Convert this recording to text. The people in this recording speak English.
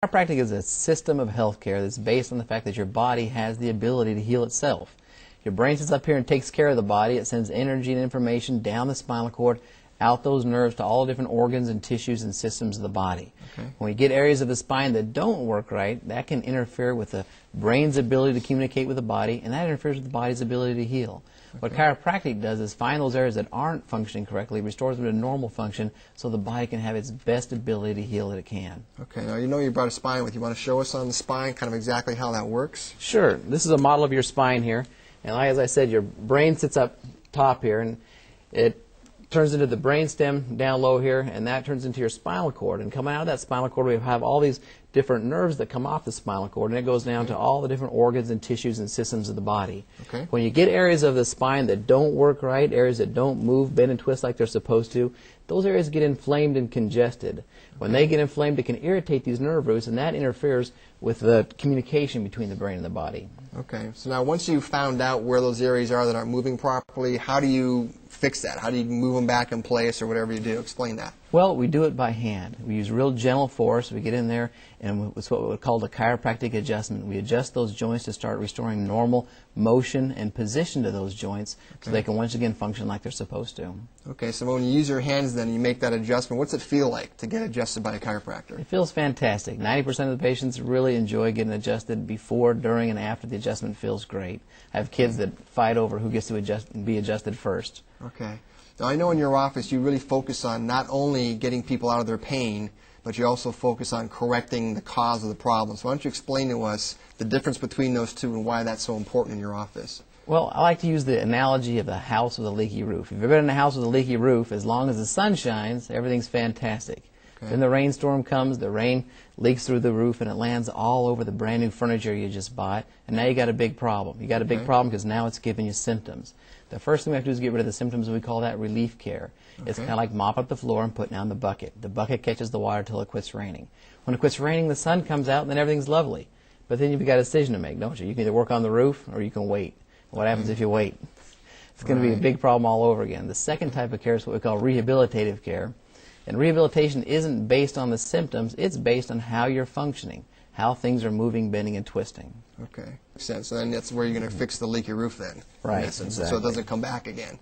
Chiropractic is a system of healthcare that's based on the fact that your body has the ability to heal itself. Your brain sits up here and takes care of the body. It sends energy and information down the spinal cord, out those nerves to all the different organs and tissues and systems of the body. Okay. When we get areas of the spine that don't work right, that can interfere with the brain's ability to communicate with the body, and that interferes with the body's ability to heal. What chiropractic does is find those areas that aren't functioning correctly, restores them to normal function so the body can have its best ability to heal that it can. Okay, now you know you brought a spine with you. Want to show us on the spine kind of exactly how that works? Sure. This is a model of your spine here. And like, as I said, your brain sits up top here, and it turns into the brain stem down low here, and that turns into your spinal cord. And coming out of that spinal cord, we have all these different nerves that come off the spinal cord, and it goes down to all the different organs and tissues and systems of the body. Okay. When you get areas of the spine that don't work right, areas that don't move, bend, and twist like they're supposed to, those areas get inflamed and congested. When they get inflamed, it can irritate these nerve roots, and that interferes with the communication between the brain and the body. Okay, so now once you've found out where those areas are that aren't moving properly, how do you fix that? How do you move them back in place or whatever you do? Explain that. Well, we do it by hand. We use real gentle force. We get in there, and it's what we would call the chiropractic adjustment. We adjust those joints to start restoring normal motion and position to those joints so they can once again function like they're supposed to. Okay, so when you use your hands then, you make that adjustment. What's it feel like to get adjusted by a chiropractor? It feels fantastic. 90% of the patients really enjoy getting adjusted before, during, and after the adjustment. Feels great. I have kids that fight over who gets to be adjusted first. Okay. Now, I know in your office you really focus on not only getting people out of their pain, but you also focus on correcting the cause of the problem. So why don't you explain to us the difference between those two and why that's so important in your office? Well, I like to use the analogy of the house with a leaky roof. If you've ever been in a house with a leaky roof, as long as the sun shines, everything's fantastic. Okay. Then the rainstorm comes, the rain leaks through the roof, and it lands all over the brand new furniture you just bought, and now you got a big problem. You got a big problem because now it's giving you symptoms. The first thing we have to do is get rid of the symptoms, and we call that relief care. It's kind of like mopping up the floor and putting down the bucket. The bucket catches the water till it quits raining. When it quits raining, the sun comes out, and then everything's lovely. But then you've got a decision to make, don't you? You can either work on the roof or you can wait. What happens if you wait? It's going to be a big problem all over again. The second type of care is what we call rehabilitative care. And rehabilitation isn't based on the symptoms, it's based on how you're functioning, how things are moving, bending, and twisting. Okay, makes sense. So then that's where you're going to fix the leaky roof then, Right, in essence, exactly. so it doesn't come back again.